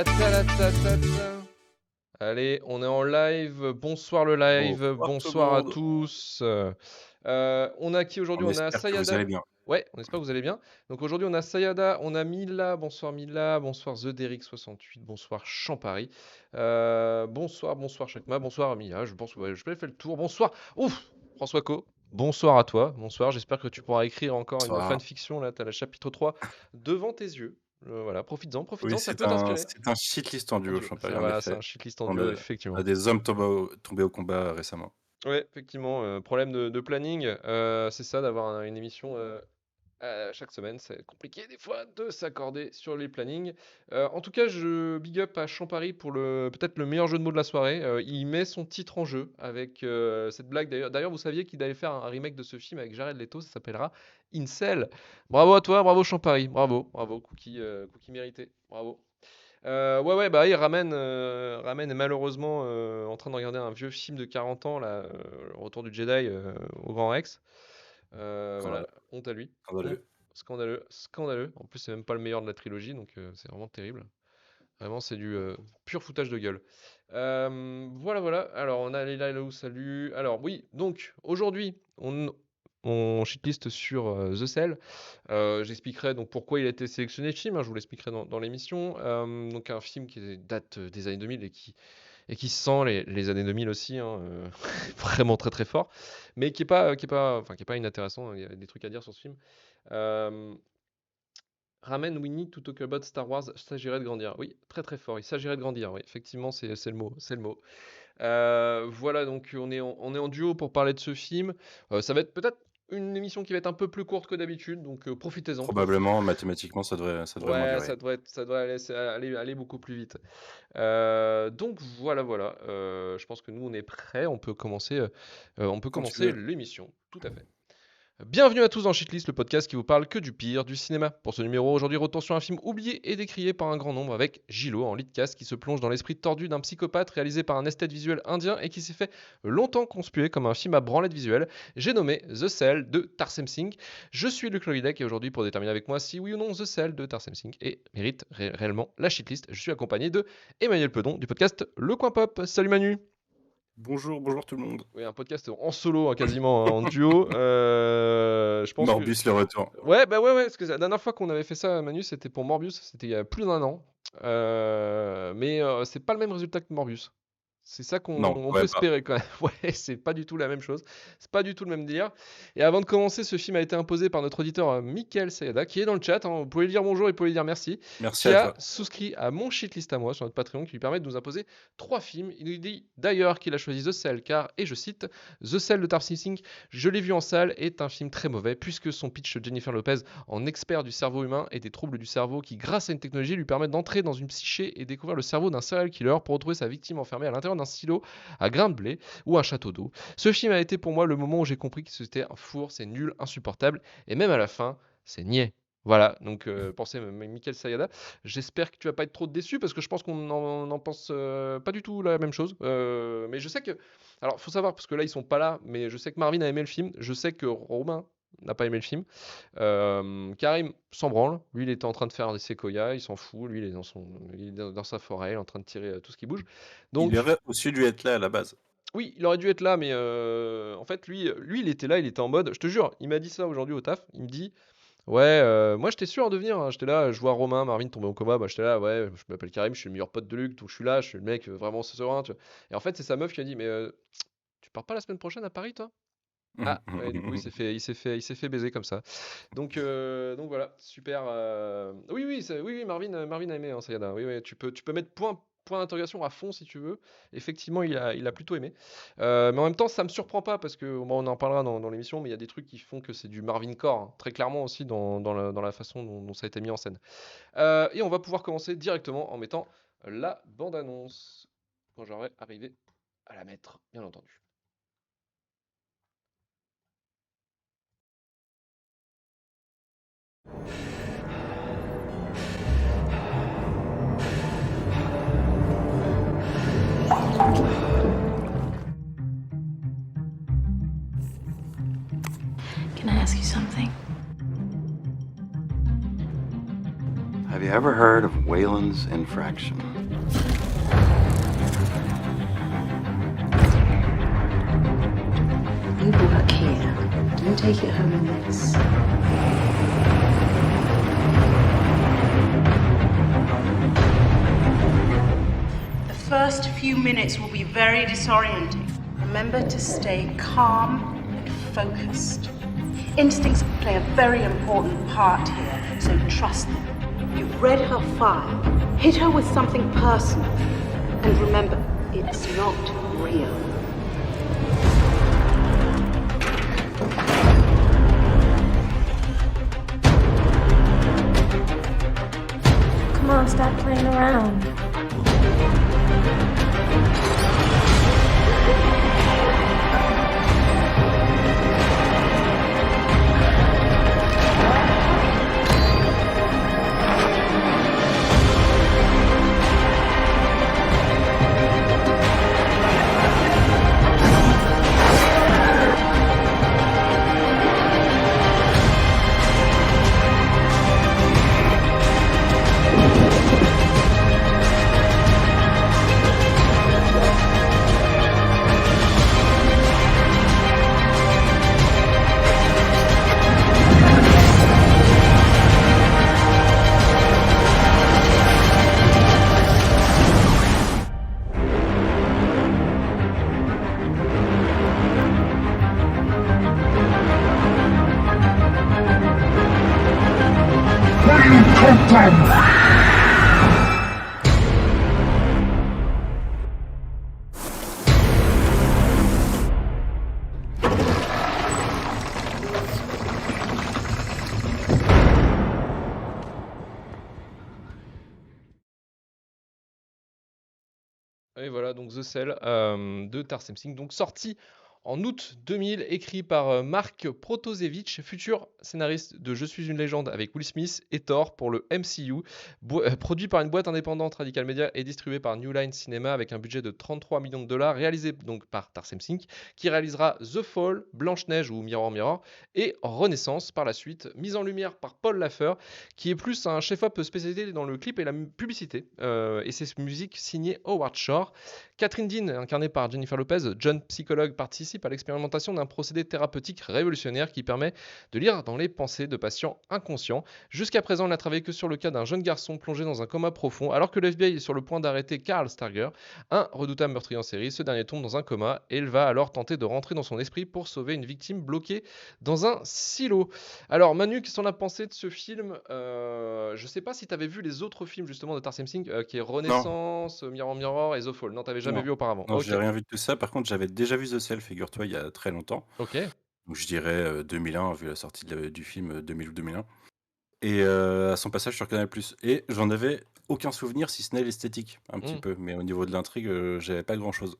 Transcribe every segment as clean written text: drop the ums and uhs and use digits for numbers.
Ta-ta-ta-ta-ta-ta. Allez, on est en live. Bonsoir le live. Bonsoir tout le Bonsoir à monde. tous. On a qui aujourd'hui? On On a espère que vous allez Sayada. bien. Ouais, on espère que vous allez bien. Donc aujourd'hui, on a Sayada, on a Mila. Bonsoir Mila. Bonsoir TheDeric68. Bonsoir Champari. Bonsoir Chakma. Bonsoir Mila. Je pense que ouais, je vais faire le tour. Bonsoir. Ouf, François Co. Bonsoir à toi. Bonsoir. J'espère que tu pourras écrire encore une Bonsoir. fanfiction. Là, tu as le chapitre 3 devant tes yeux. Voilà, Oui, profites-en, ça c'est peut un t'inspirer. c'est un shitlist en En duo, duo. Champagner, en Voilà, c'est effet. un shitlist en On duo, a effectivement. des hommes tombés au combat récemment. Ouais, effectivement, problème de planning, c'est ça d'avoir une émission chaque semaine, c'est compliqué des fois de s'accorder sur les plannings. En tout cas, je big up à Champari pour peut-être le meilleur jeu de mots de la soirée. Il met son titre en jeu avec cette blague. D'ailleurs, vous saviez qu'il allait faire un remake de ce film avec Jared Leto, ça s'appellera Incel. Bravo à toi, bravo Champari, bravo, cookie mérité, bravo. Ouais, bah, il ramène est malheureusement en train de regarder un vieux film de 40 ans, là, Le Retour du Jedi au Grand Rex. Voilà, Scandaleux, honte à lui. Honte, scandaleux. scandaleux. En plus, c'est même pas le meilleur de la trilogie, donc c'est vraiment terrible. Vraiment, c'est du pur foutage de gueule. Voilà. Alors, on a Leila Hello, salut. Alors, oui, donc, aujourd'hui, on shitlist sur The Cell. J'expliquerai donc pourquoi il a été sélectionné ce film, hein, je vous l'expliquerai dans l'émission. Donc, un film qui date des années 2000 et qui sent les années 2000 aussi, hein, vraiment très très fort, mais qui est pas inintéressant, hein, il y a des trucs à dire sur ce film. Euh, Ramène We Need to Talk About Star Wars, il s'agirait de grandir. Oui, très très fort, il s'agirait de grandir, oui, effectivement, c'est le mot, c'est le mot. Voilà, donc on est en duo pour parler de ce film. Ça va être peut-être une émission qui va être un peu plus courte que d'habitude, donc profitez-en. Probablement, mathématiquement, ça devrait moins Ouais, durer. ça doit aller beaucoup plus vite. Donc voilà. Je pense que nous on est prêts, Quand tu on peut commencer veux. l'émission. Tout à fait. Bienvenue à tous dans Shitlist, le podcast qui vous parle que du pire du cinéma. Pour ce numéro, aujourd'hui, retour sur un film oublié et décrié par un grand nombre avec Gilo en lead cast qui se plonge dans l'esprit tordu d'un psychopathe réalisé par un esthète visuel indien et qui s'est fait longtemps conspuer comme un film à branlette visuelle. J'ai nommé The Cell de Tarsem Singh. Je suis Luc Loïdec et aujourd'hui, pour déterminer avec moi si oui ou non The Cell de Tarsem Singh mérite réellement la Shitlist, je suis accompagné de Emmanuel Pedon du podcast Le Coin Pop. Salut Manu. Bonjour tout le monde. Oui, un podcast en solo, hein, quasiment, hein, en duo. Je pense que. Morbius le retour. Ouais, bah ouais, parce que la dernière fois qu'on avait fait ça, Manu, c'était pour Morbius, c'était il y a plus d'un an. Mais c'est pas le même résultat que Morbius. C'est ça qu'on Non, on peut ouais, pas. espérer quand même. Ouais, c'est pas du tout la même chose. C'est pas du tout le même délire. Et avant de commencer, ce film a été imposé par notre auditeur Michael Sayada, qui est dans le chat, hein. Vous pouvez lui dire bonjour et vous pouvez lui dire merci. Merci Qui à a toi. souscrit à mon shitlist à moi sur notre Patreon, qui lui permet de nous imposer 3 films. Il nous dit d'ailleurs qu'il a choisi The Cell, car, et je cite, The Cell de Tarsem Singh, je l'ai vu en salle, est un film très mauvais, puisque son pitch Jennifer Lopez en expert du cerveau humain et des troubles du cerveau qui, grâce à une technologie, lui permettent d'entrer dans une psyché et découvrir le cerveau d'un serial killer pour retrouver sa victime enfermée à l'intérieur d'un silo à grains de blé ou un château d'eau. Ce film a été pour moi le moment où j'ai compris que c'était un four, c'est nul, insupportable, et même à la fin, c'est niais. Voilà, donc pensez Michael Sayada. J'espère que tu vas pas être trop déçu parce que je pense qu'on en pense pas du tout la même chose. Mais je sais que, alors faut savoir parce que là ils sont pas là, mais je sais que Marvin a aimé le film. Je sais que Romain n'a pas aimé le film. Karim s'en branle. Lui, il était en train de faire des séquoias, il s'en fout. Lui, il est dans sa forêt, il est en train de tirer tout ce qui bouge. Il Donc, aurait aussi dû être là à la base. oui, il aurait dû être là, mais en fait, lui, il était là, il était en mode. Je te jure, il m'a dit ça aujourd'hui au taf. Il me dit, ouais, moi, j'étais sûr de venir, hein. J'étais là, je vois Romain, Marvin tomber au coma. Bah, j'étais là, ouais, je m'appelle Karim, je suis le meilleur pote de Luc, donc je suis là, je suis le mec vraiment serein, tu vois. Et en fait, c'est sa meuf qui a dit, mais tu pars pas la semaine prochaine à Paris, toi? Ah, ouais, du coup, il s'est fait baiser comme ça. Donc voilà, super. Oui, oui, Marvin a aimé, hein, Sayada. Oui, oui, tu peux mettre point d'interrogation à fond si tu veux. Effectivement, il a plutôt aimé. Mais en même temps, ça me surprend pas parce que bon, on en parlera dans l'émission, mais il y a des trucs qui font que c'est du Marvin Core, hein, très clairement aussi dans la façon dont ça a été mis en scène. Et on va pouvoir commencer directement en mettant la bande-annonce. Quand j'aurai arrivé à la mettre, bien entendu. Can I ask you something? Have Have you ever heard of Wayland's infraction? You work here. Don't take it home in this. The first few minutes will be very disorienting. Remember to stay calm and focused. Instincts play a very important part here, so trust them. You've read her file. Hit her with something personal. And remember, it's not real. Come on, stop playing around. Et voilà, donc The Cell de Tarsem Singh, donc sorti en août 2000, écrit par Mark Protosevich, futur scénariste de Je suis une légende avec Will Smith et Thor pour le MCU, produit par une boîte indépendante Radical Media et distribué par New Line Cinema avec un budget de 33 millions de dollars, réalisé donc par Tarsem Singh, qui réalisera The Fall, Blanche-Neige ou Mirror Mirror, et Renaissance par la suite, mise en lumière par Paul Laffer, qui est plus un chef-op spécialisé dans le clip et la publicité, et ses musiques signées Howard Shore. Catherine Dean, incarnée par Jennifer Lopez, jeune psychologue, participe à l'expérimentation d'un procédé thérapeutique révolutionnaire qui permet de lire dans les pensées de patients inconscients. Jusqu'à présent, elle n'a travaillé que sur le cas d'un jeune garçon plongé dans un coma profond, alors que le FBI est sur le point d'arrêter Carl Starger, un redoutable meurtrier en série. Ce dernier tombe dans un coma et elle va alors tenter de rentrer dans son esprit pour sauver une victime bloquée dans un silo. Alors Manu, qu'est-ce qu'on a pensé de ce film? Je sais pas si tu avais vu les autres films justement de Tarsem Singh, qui est Renaissance, Mirror Mirror et The Fall. Non, t'avais jamais vu auparavant. Non, Ok. j'ai rien vu de tout ça. Par contre, j'avais déjà vu The Cell, figure-toi, il y a très longtemps. Ok. Donc je dirais 2001, vu la sortie du film 2000 ou 2001. Et à son passage sur Canal+. Et j'en avais aucun souvenir, si ce n'est l'esthétique, un petit peu. Mais au niveau de l'intrigue, j'avais pas grand-chose.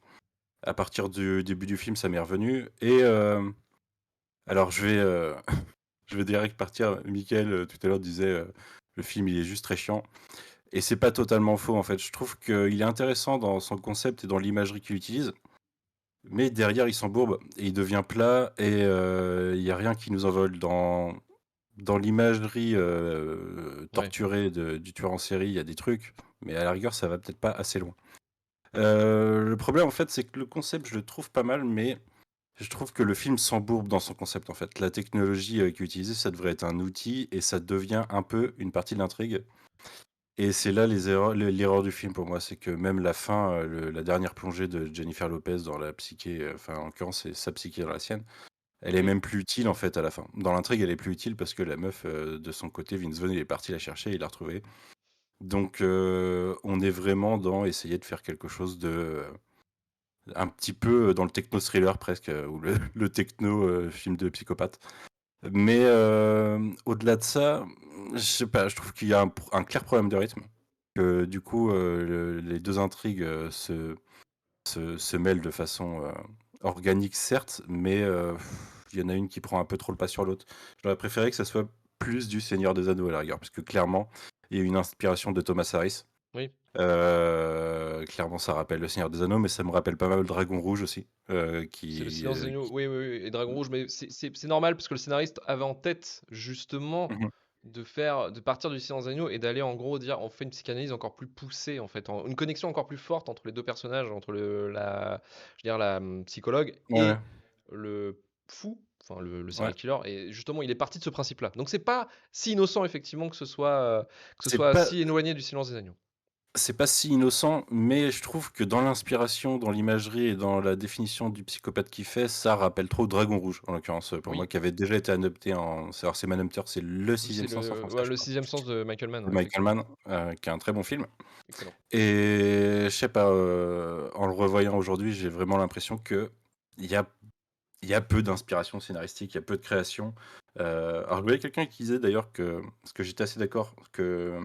À partir du début du film, ça m'est revenu. Et alors, je vais direct partir. Mickaël, tout à l'heure, disait le film, il est juste très chiant. Et c'est pas totalement faux, en fait. Je trouve qu'il est intéressant dans son concept et dans l'imagerie qu'il utilise. Mais derrière, il s'embourbe et il devient plat. Et il n'y a rien qui nous envole dans l'imagerie torturée du tueur en série. Il y a des trucs, mais à la rigueur, ça va peut-être pas assez loin. Le problème, en fait, c'est que le concept, je le trouve pas mal, mais je trouve que le film s'embourbe dans son concept, en fait. La technologie qui est utilisée, ça devrait être un outil et ça devient un peu une partie de l'intrigue. Et c'est là l'erreur du film pour moi, c'est que même la fin, la dernière plongée de Jennifer Lopez dans la psyché, enfin en l'occurrence c'est sa psyché dans la sienne, elle est même plus utile en fait à la fin. Dans l'intrigue, elle est plus utile parce que la meuf de son côté, Vince Vaughn, il est parti la chercher et il l'a retrouvée. Donc on est vraiment dans essayer de faire quelque chose de un petit peu dans le techno thriller presque, ou le techno film de psychopathe. Mais au-delà de ça, je sais pas, je trouve qu'il y a un clair problème de rythme. Que du coup, les deux intrigues se mêlent de façon organique, certes, mais il y en a une qui prend un peu trop le pas sur l'autre. J'aurais préféré que ça soit plus du Seigneur des Anneaux à la rigueur, parce que clairement, il y a une inspiration de Thomas Harris. Oui. Clairement, ça rappelle le Seigneur des Anneaux, mais ça me rappelle pas mal le Dragon Rouge aussi. C'est le Silence des Agneaux, oui, et Dragon Rouge, mais c'est normal parce que le scénariste avait en tête justement Mhm. de partir du Silence des Agneaux et d'aller en gros dire on fait une psychanalyse encore plus poussée en fait, une connexion encore plus forte entre les deux personnages, entre je veux dire la psychologue Ouais, ouais. et le fou, enfin le Ouais. serial killer. Et justement, il est parti de ce principe-là. Donc c'est pas si innocent effectivement que ce C'est soit pas, si éloigné du Silence des Agneaux. c'est pas si innocent, mais je trouve que dans l'inspiration, dans l'imagerie et dans la définition du psychopathe qu'il fait, ça rappelle trop Dragon Rouge, en l'occurrence, pour moi, Oui, qui avait déjà été adopté en. Alors, c'est Manhunter, c'est le c'est sixième sens en français, ouais, je le crois, sixième sens de Michael Mann, de ouais, Michael effectivement. Mann, qui est un très bon film. Excellent. Et je sais pas, en le revoyant aujourd'hui, j'ai vraiment l'impression que il y a, il y a peu d'inspiration scénaristique, il y a peu de création. Alors, je voyais quelqu'un qui disait d'ailleurs parce que j'étais assez d'accord, que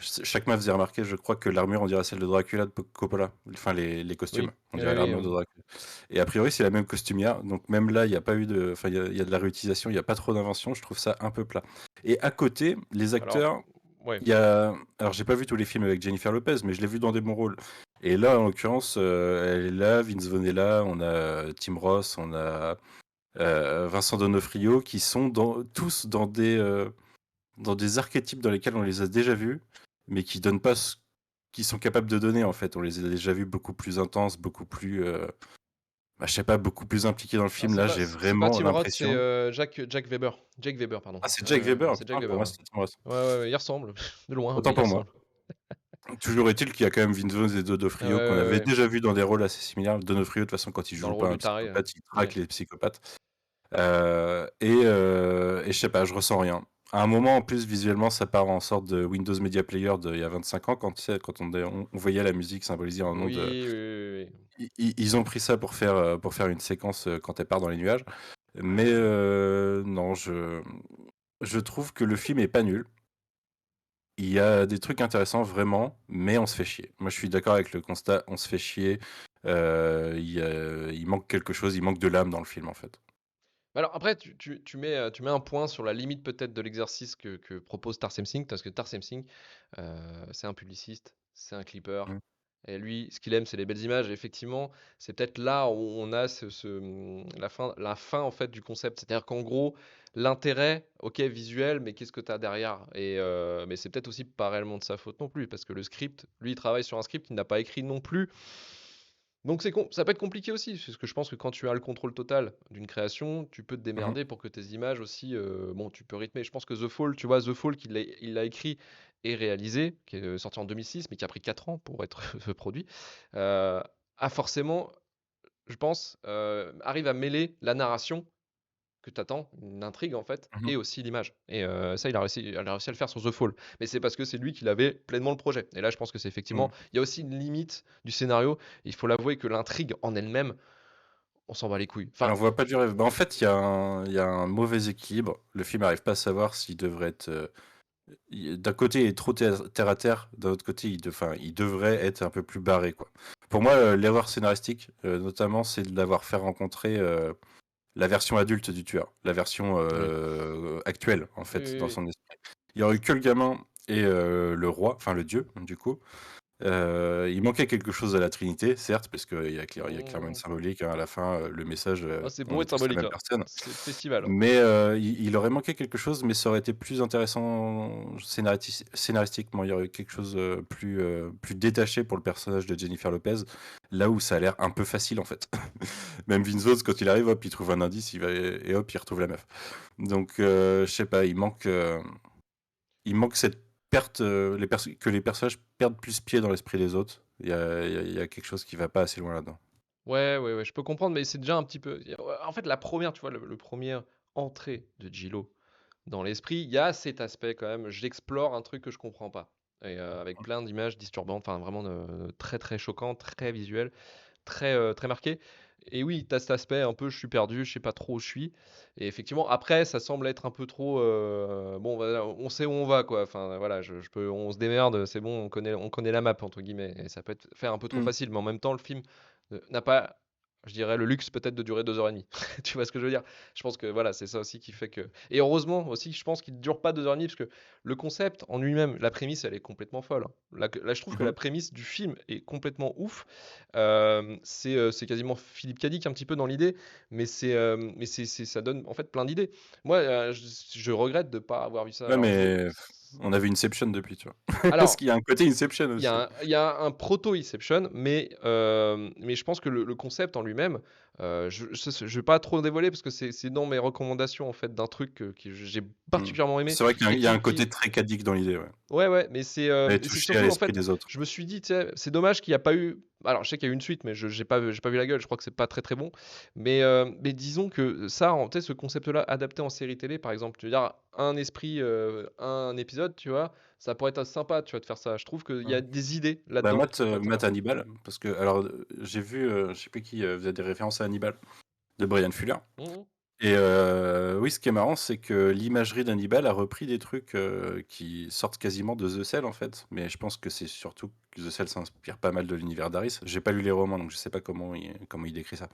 chaque m'a faisait remarquer, je crois que l'armure, on dirait celle de Dracula de Coppola. Enfin, les costumes, Oui, on oui, dirait oui, l'armure de Dracula. Et a priori, c'est la même costumière. Donc, même là, il n'y a pas eu de. Enfin, il y a de la réutilisation, il n'y a pas trop d'invention. Je trouve ça un peu plat. Et à côté, les alors, acteurs, ouais. il y a. Alors, j'ai pas vu tous les films avec Jennifer Lopez, mais je l'ai vu dans des bons rôles. Et là, en l'occurrence, elle est là, Vince Vaughn est là, on a Tim Ross, on a Vincent D'Onofrio, qui sont tous dans des archétypes dans lesquels on les a déjà vus, mais qui donnent pas ce qu'ils sont capables de donner en fait. On les a déjà vus beaucoup plus intenses, beaucoup plus, je sais pas, beaucoup plus impliqués dans le Ah, film. Là, j'ai c'est pas vraiment Tim Roth, c'est l'impression. Jack Weber. Jake Weber, pardon. Ah, c'est Jack Weber. C'est Jack Putain, pour Weber, moi, ouais. c'était Tim Ross. Ouais, ouais, il ressemble. De loin, mais Autant il pour moi. ressemble. Toujours est-il qu'il y a quand même Vince Vaughn et Ouais, D'Onofrio qu'on ouais, avait ouais. déjà vu dans des rôles assez similaires. D'Onofrio, de toute façon, quand il Dans le joue rôle pas un du taré. psychopathe, il traque Ouais. les psychopathes. Et je sais pas, je ressens rien. À un moment, en plus, visuellement, ça part en sorte de Windows Media Player il y a 25 ans, quand, tu sais, quand on voyait la musique symboliser un nom de. Oui, oui, oui, oui. Ils ont pris ça pour faire une séquence quand elle part dans les nuages. Mais non, je trouve que le film est pas nul. Il y a des trucs intéressants, vraiment, mais on se fait chier. Moi, je suis d'accord avec le constat, on se fait chier. Il manque quelque chose, il manque de l'âme dans le film, en fait. Alors après, tu mets un point sur la limite peut-être de l'exercice que propose Tarsem Singh, parce que Tarsem Singh, c'est un publiciste, c'est un clipper, Mm. et lui, ce qu'il aime, c'est les belles images. Et effectivement, c'est peut-être là où on a la fin en fait du concept. C'est-à-dire qu'en gros, l'intérêt, ok, visuel, mais qu'est-ce que tu as derrière? Mais c'est peut-être aussi pas réellement de sa faute non plus, parce que le script, lui, il travaille sur un script qu'il n'a pas écrit non plus. Donc ça peut être compliqué aussi, parce que je pense que quand tu as le contrôle total d'une création, tu peux te Mhm. démerder pour que tes images aussi, bon, tu peux rythmer. Je pense que The Fall, tu vois, The Fall, il l'a écrit et réalisé, qui est sorti en 2006, mais qui a pris 4 ans pour être produit, a forcément, je pense, arrive à mêler la narration que tu attends, une intrigue en fait, Mhm. et aussi l'image. Et ça, il a réussi à le faire sur The Fall. Mais c'est parce que c'est lui qui avait pleinement le projet. Et là, je pense que c'est effectivement, Mhm. il y a aussi une limite du scénario. Il faut l'avouer que l'intrigue en elle-même, on s'en bat les couilles. Alors, Enfin, on voit pas du rêve. Bah, en fait, il y a un mauvais équilibre. Le film n'arrive pas à savoir s'il devrait être. D'un côté, il est trop terre à terre. D'un autre côté, enfin, il devrait être un peu plus barré, quoi. Pour moi, l'erreur scénaristique, notamment, c'est de l'avoir fait rencontrer la version adulte du tueur, la version oui. actuelle, en Oui, fait, oui, dans oui. son esprit. Il y aurait eu que le gamin et le roi, enfin le dieu, du coup. Il manquait quelque chose à la Trinité, certes, parce qu'il y a, il y a clairement une Oh. symbolique, hein, à la fin, le message, Ah, c'est on beau est être tous la symbolique, même hein. personne. C'est le festival, hein. Mais il aurait manqué quelque chose, mais ça aurait été plus intéressant scénaristiquement. Il y aurait eu quelque chose plus détaché pour le personnage de Jennifer Lopez, là où ça a l'air un peu facile en fait. Même Vince Vaughn, quand il arrive, hop, il trouve un indice, il va, et hop, il retrouve la meuf. Donc, je sais pas, il manque cette perte, que les personnages perdent plus pied dans l'esprit des autres. Il y a quelque chose qui va pas assez loin là-dedans. Ouais, ouais, ouais, je peux comprendre, mais c'est déjà un petit peu. En fait, la première, tu vois, le premier entrée de Gilo dans l'esprit, il y a cet aspect quand même. J'explore un truc que je comprends pas. Et avec plein d'images disturbantes, enfin vraiment très très choquant, très visuel, très marqué. Et oui, tu as cet aspect un peu je suis perdu, je sais pas trop où je suis. Et effectivement, après, ça semble être un peu trop. Bon, voilà, on sait où on va, quoi. Enfin, voilà, on se démerde, c'est bon, on connaît la map, entre guillemets. Et ça peut être faire un peu trop Mm. facile, mais en même temps, le film n'a pas. je dirais, le luxe peut-être de durer 2h30. Tu vois ce que je veux dire? Je pense que voilà, c'est ça aussi qui fait que. Et heureusement aussi, je pense qu'il ne dure pas 2h30 parce que le concept en lui-même, la prémisse, elle est complètement folle, hein. Là, je trouve que la Mhm. prémisse du film est complètement ouf. C'est quasiment Philippe Cadic un petit peu dans l'idée, mais ça donne en fait plein d'idées. Moi, je regrette de ne pas avoir vu ça. Ouais, Alors, mais on a vu Inception depuis, tu vois. Parce alors qu'il y a un côté Inception il y aussi. a un proto-Inception, mais je pense que le concept en lui-même, je ne vais pas trop en dévoiler parce que c'est dans mes recommandations en fait d'un truc que j'ai Mm. particulièrement aimé C'est vrai qu'il y a, et il y a un qui côté très cadique dans l'idée, ouais. ouais, mais c'est D'aller et c'est toucher à surtout en l'esprit fait, des autres. je me suis dit, tu sais, c'est dommage qu'il n'y a pas eu. Alors, je sais qu'il y a eu une suite, mais je j'ai pas vu la gueule. Je crois que c'est pas très très bon. Mais disons que ça, tu sais, ce concept-là adapté en série télé, par exemple, tu veux dire un esprit, un épisode, tu vois, ça pourrait être sympa, tu vois, de faire ça. Je trouve qu'il y a Mm. des idées Bah, là-dedans Matt, qui pourraient être Matt sympas. Hannibal, parce que, alors, j'ai vu, je sais plus qui faisait des références à Hannibal, de Brian Fuller. Mhm. Et oui, ce qui est marrant, c'est que l'imagerie d'Hannibal a repris des trucs qui sortent quasiment de The Cell, en fait. Mais je pense que c'est surtout que The Cell s'inspire pas mal de l'univers d'Harris. J'ai pas lu les romans, donc je sais pas comment il décrit ça.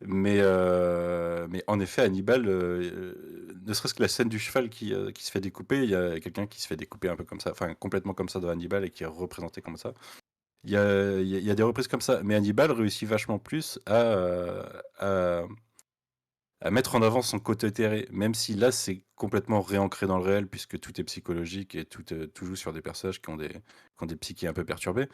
Mais en effet, Hannibal, ne serait-ce que la scène du cheval qui se fait découper, il y a quelqu'un qui se fait découper un peu comme ça, enfin complètement comme ça dans Hannibal et qui est représenté comme ça. Il y a des reprises comme ça, mais Hannibal réussit vachement plus à mettre en avant son côté éthéré, même si là c'est complètement réancré dans le réel puisque tout est psychologique et tout joue sur des personnages qui ont des psychés un peu perturbés.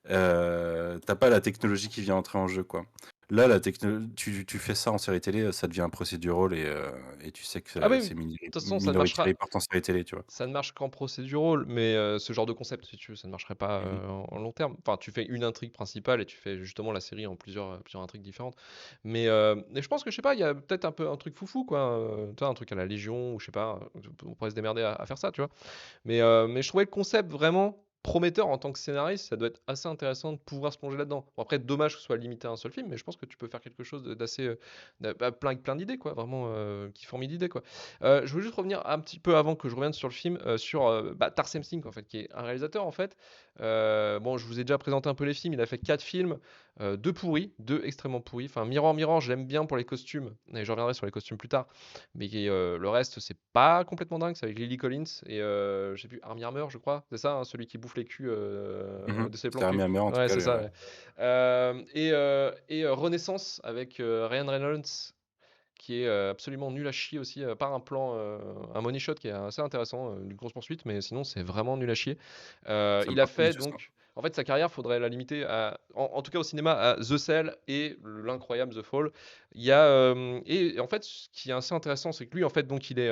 T'as pas la technologie qui vient entrer en jeu, quoi. Là, tu fais ça en série télé, ça devient un procédural et tu sais Ah que oui, oui. c'est De toute façon, ça ne Minority marchera. Report en série télé, tu vois. Ça ne marche qu'en procédural, mais ce genre de concept, si tu veux, ça ne marcherait pas Mhm. en long terme. Enfin, tu fais une intrigue principale et tu fais justement la série en plusieurs intrigues différentes. Mais je pense que, je sais pas, il y a peut-être un peu un truc foufou, quoi. Tu vois, un truc à la Légion, ou je sais pas, on pourrait se démerder à faire ça, tu vois. Mais je trouvais le concept vraiment prometteur en tant que scénariste. Ça doit être assez intéressant de pouvoir se plonger là-dedans. Bon, après, dommage que ce soit limité à un seul film, mais je pense que tu peux faire quelque chose d'assez. Plein d'idées, quoi. Vraiment, qui fourmille d'idées, quoi. Je veux juste revenir un petit peu avant que je revienne sur le film, sur Tarsem Singh, en fait, qui est un réalisateur, en fait. Bon, je vous ai déjà présenté un peu les films. Il a fait 4 films, 2 pourris, 2 extrêmement pourris. Enfin, Mirror Mirror, j'aime bien pour les costumes, et je reviendrai sur les costumes plus tard. Mais le reste, c'est pas complètement dingue. C'est avec Lily Collins et je sais plus, Armie Hammer, je crois. C'est ça, hein, celui qui bouffe les culs Mhm. de ses plans C'est cul. Armie Hammer en tout Ouais, cas. c'est ça. Ouais. Ouais. Renaissance avec Ryan Reynolds, qui est absolument nul à chier aussi, par un plan, un money shot qui est assez intéressant, une grosse poursuite, mais sinon c'est vraiment nul à chier. Ça me Il a parle pas du fait tout, ça. donc, en fait, sa carrière, faudrait la limiter en tout cas au cinéma, à The Cell et l'incroyable The Fall. Et en fait, ce qui est assez intéressant, c'est que lui, en fait, donc il est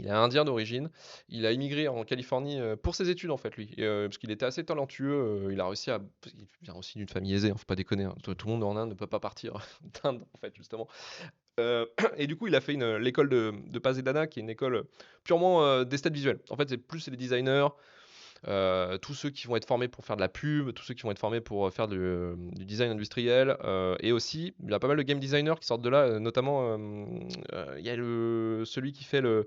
indien d'origine. Il a immigré en Californie pour ses études, en fait, lui. Parce qu'il était assez talentueux. Il a réussi à. Il vient aussi d'une famille aisée, hein, faut pas déconner, hein. Tout le monde en Inde ne peut pas partir d'Inde, en fait, justement. Et du coup, il a fait l'école de Pasadena, qui est une école purement d'esthète visuelle. En fait, c'est les designers, tous ceux qui vont être formés pour faire de la pub, tous ceux qui vont être formés pour faire du design industriel, et aussi il y a pas mal de game designers qui sortent de là, notamment il y a celui qui fait le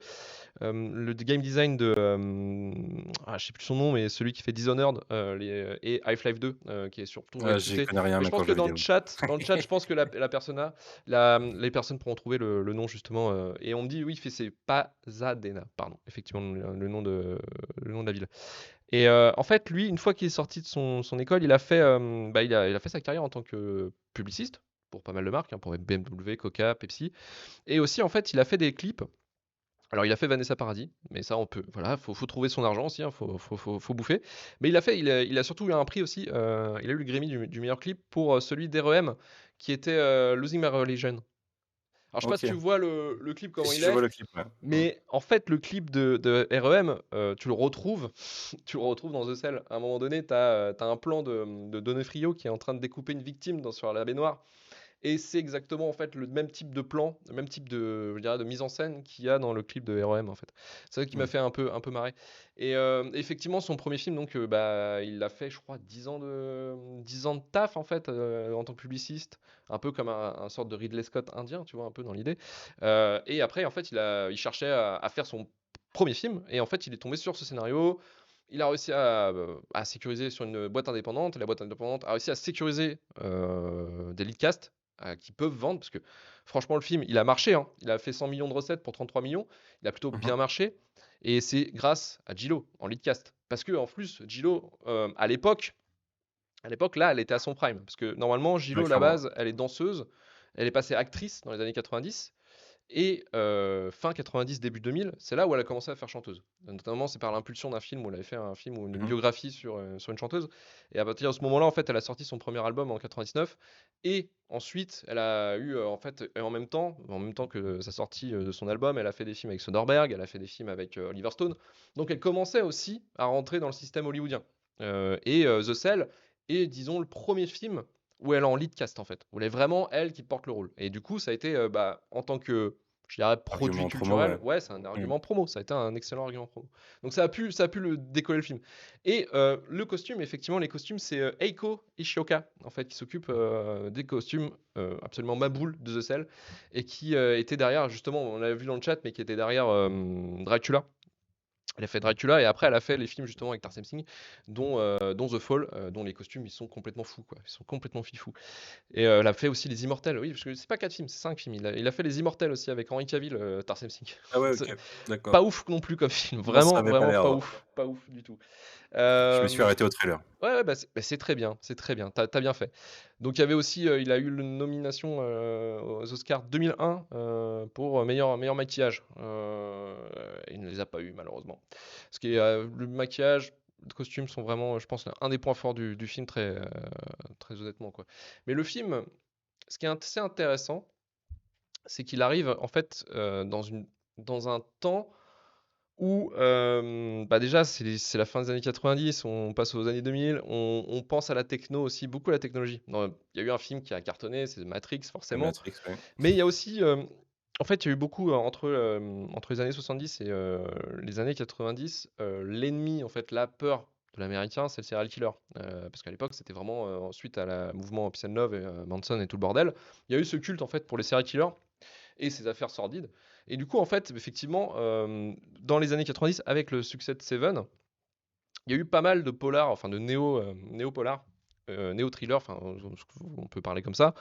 game design de je sais plus son nom, mais celui qui fait Dishonored et Half-Life 2, qui est surtout J'y réputé. connais rien, Mais je mais pense quand que jeux dans le vidéo. chat, je pense que la persona, les personnes pourront trouver le nom justement. Et on me dit oui, c'est Pasadena, pardon, effectivement le nom de la ville. Et en fait, lui, une fois qu'il est sorti de son école, il a fait sa carrière en tant que publiciste pour pas mal de marques, hein, pour BMW, Coca, Pepsi. Et aussi, en fait, il a fait des clips. Alors, il a fait Vanessa Paradis, mais ça, voilà, faut trouver son argent aussi, hein, faut bouffer. Mais il a surtout eu un prix aussi. Il a eu le Grammy du meilleur clip pour celui d'REM, qui était Losing My Religion. Alors, je sais pas si Ok. tu vois le clip, comment Si il je est. vois le clip, ouais. Mais en fait, le clip de REM, tu le retrouves, tu le retrouves dans The Cell. À un moment donné, tu as un plan de Donofrio qui est en train de découper une victime sur la baignoire. Et c'est exactement en fait le même type de plan, le même type je dirais, de mise en scène qu'il y a dans le clip de REM, en fait. C'est ça qui m'a Mm. fait un peu marrer. Et effectivement, son premier film, donc, il a fait, je crois, 10 ans de taf en fait, en tant que publiciste, un peu comme un sorte de Ridley Scott indien, tu vois, un peu dans l'idée. Et après, en fait, il cherchait à faire son premier film, et en fait, il est tombé sur ce scénario. Il a réussi à sécuriser sur une boîte indépendante, et la boîte indépendante a réussi à sécuriser des lead cast. qui peuvent vendre, parce que franchement, le film, il a marché, hein. Il a fait 100 millions de recettes pour 33 millions. Il a plutôt bien marché. Et c'est grâce à J-Lo en lead cast. Parce que en plus, J-Lo, à l'époque, là, elle était à son prime. Parce que normalement, Ouais, J-Lo, à la clairement. base, elle est danseuse. Elle est passée actrice dans les années 90. Et fin 90, début 2000, c'est là où elle a commencé à faire chanteuse. Notamment, c'est par l'impulsion d'un film où elle avait fait un film ou une Mhm. biographie sur une chanteuse. Et à partir de ce moment-là, en fait, elle a sorti son premier album en 99. Et ensuite, elle a eu, en fait, et en même temps que sa sortie de son album, elle a fait des films avec Soderbergh, elle a fait des films avec Oliver Stone. Donc, elle commençait aussi à rentrer dans le système hollywoodien. The Cell est, disons, le premier film où elle est en lead cast, en fait. Où elle est vraiment elle qui porte le rôle. Et du coup, ça a été, en tant que, je dirais, produit Argument promo, culturel, ouais. ouais, c'est un Mhm. argument promo. Ça a été un excellent argument promo. Donc ça a pu le décoller le film. Et le costume, effectivement, les costumes, c'est Eiko Ishioka, en fait, qui s'occupe des costumes absolument maboules de The Cell et qui était derrière, justement, on l'a vu dans le chat, mais qui était derrière Dracula. Elle a fait Dracula et après elle a fait les films justement avec Tarsem Singh, dont The Fall, dont les costumes ils sont complètement fous, quoi. Ils sont complètement fifous. Et elle a fait aussi Les Immortels, oui, parce que c'est pas 4 films, c'est 5 films. Il a fait Les Immortels aussi avec Henry Cavill, Tarsem Singh. Ah ouais, C'est ok, d'accord. pas ouf non plus comme film, Moi, ça vraiment, avait pas vraiment l'air. pas ouf du tout. Je me suis Euh, arrêté au trailer. Ouais, bah, c'est très bien, c'est très bien. T'as bien fait. Donc il y avait aussi, il a eu une nomination aux Oscars 2001 pour meilleur maquillage. Il ne les a pas eu malheureusement. Parce que le maquillage, les costumes sont vraiment, je pense, un des points forts du film, très honnêtement, quoi. Mais le film, ce qui est assez intéressant, c'est qu'il arrive en fait dans un temps où bah déjà c'est la fin des années 90, on passe aux années 2000, on pense à la techno aussi, beaucoup à la technologie. Il y a eu un film qui a cartonné, c'est Matrix La forcément, Matrix, ouais. mais il y a aussi, en fait il y a eu beaucoup entre les années 70 et les années 90, l'ennemi, en fait la peur de l'américain, c'est le serial killer. Parce qu'à l'époque c'était vraiment, suite à la mouvement Peace and Love et Manson et tout le bordel, il y a eu ce culte en fait pour les serial killers et ses affaires sordides. Et du coup, en fait, effectivement, dans les années 90, avec le succès de Seven, il y a eu pas mal de polars, enfin de néo-polars, néo-thrillers, enfin, on peut parler comme ça,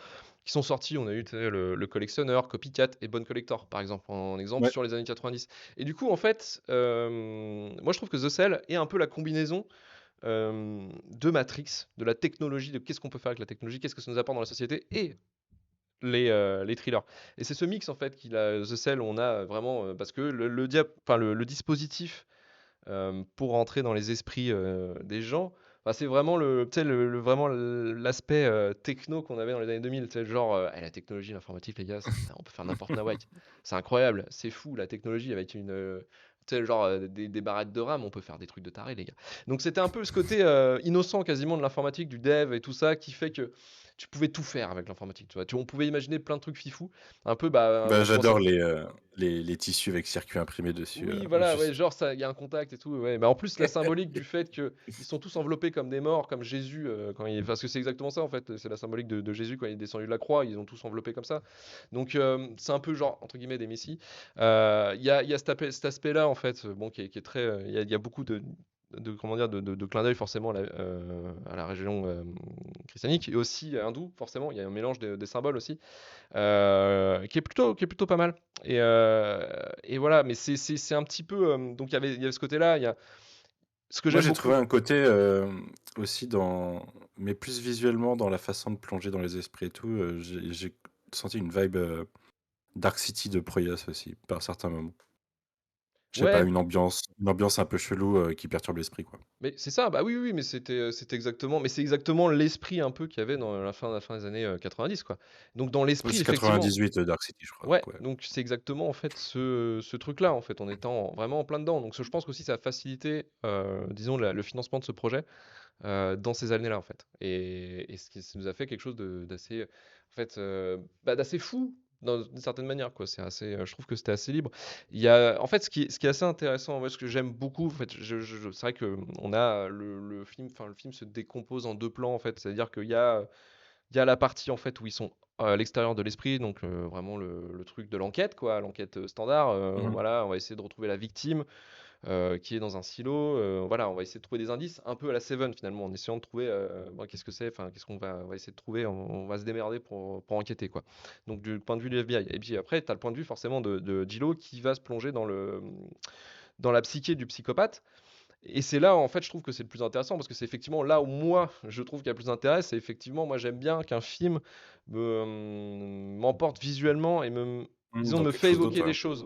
qui sont sortis. On a eu le Collectionneur, Copycat et Bone Collector, par exemple, en exemple Ouais. sur les années 90. Et du coup, en fait, moi je trouve que The Cell est un peu la combinaison de Matrix, de la technologie, de qu'est-ce qu'on peut faire avec la technologie, qu'est-ce que ça nous apporte dans la société, et les thrillers. Et c'est ce mix en fait qu'il a The Cell, on a vraiment parce que le dispositif pour rentrer dans les esprits des gens, enfin, c'est vraiment tu sais, vraiment l'aspect techno qu'on avait dans les années 2000, tu sais, genre la technologie, l'informatique, les gars, on peut faire n'importe quoi. C'est incroyable, c'est fou la technologie avec une tu sais, genre des barrettes de RAM, on peut faire des trucs de taré, les gars. Donc c'était un peu ce côté innocent quasiment de l'informatique, du dev et tout ça, qui fait que tu pouvais tout faire avec l'informatique. Tu vois, on pouvait imaginer plein de trucs fifous. Un peu, Bah, on pense à. j'adore les tissus avec circuit imprimé dessus. Oui, voilà, ouais, Juste. genre ça, il y a un contact et tout. Ouais. Mais en plus, la symbolique du fait qu'ils sont tous enveloppés comme des morts, comme Jésus, parce que c'est exactement ça en fait. C'est la symbolique de Jésus quand il est descendu de la croix. Ils ont tous enveloppé comme ça. Donc c'est un peu genre entre guillemets des messies. Il y a cet aspect-là en fait, bon, qui est très. Il y a beaucoup comment dire, de clin d'œil forcément à la région christianique et aussi hindoue forcément. Il y a un mélange des symboles aussi qui est plutôt pas mal. Et voilà, mais c'est un petit peu. Donc il y avait ce côté-là. Il y a ce que Moi, j'aime j'ai beaucoup. trouvé un côté aussi mais plus visuellement dans la façon de plonger dans les esprits et tout. J'ai senti une vibe Dark City de Proyas aussi, par certains moments. Je sais pas, Ouais, une ambiance un peu chelou qui perturbe l'esprit, quoi. mais c'est ça. Bah oui, oui, oui, mais c'est exactement l'esprit un peu qu'il y avait dans la fin des années 90, quoi. Donc dans Oui, l'esprit, c'est effectivement. 98 Dark City, je crois. Ouais, Donc, ouais. donc c'est exactement en fait ce truc-là en fait, en étant vraiment en plein dedans. Donc je pense qu'aussi ça a facilité, disons, le financement de ce projet dans ces années-là en fait. Et ça nous a fait quelque chose d'assez, en fait, d'assez fou d'une certaine manière quoi. C'est assez, je trouve que c'était assez libre. Il y a, en fait, ce qui est assez intéressant, moi, ce que j'aime beaucoup, en fait, c'est vrai que on a le film, enfin le film se décompose en deux plans en fait. C'est-à-dire qu'il y a la partie en fait où ils sont à l'extérieur de l'esprit, donc vraiment le truc de l'enquête, quoi, l'enquête standard. Mhm. Voilà, on va essayer de retrouver la victime. qui est dans un silo. Voilà, on va essayer de trouver des indices, un peu à la Seven finalement, en essayant de trouver bon, qu'est-ce que c'est, enfin, qu'est-ce on va essayer de trouver, on va se démerder pour enquêter, quoi. Donc, du point de vue du FBI. Et puis après, tu as le point de vue forcément de Gillo qui va se plonger dans la psyché du psychopathe. Et c'est là, en fait, je trouve que c'est le plus intéressant parce que c'est effectivement là où moi, je trouve qu'il y a plus d'intérêt. C'est effectivement, moi, j'aime bien qu'un film m'emporte visuellement et disons, Dans me quelque fait chose d'autre, évoquer des ouais. choses.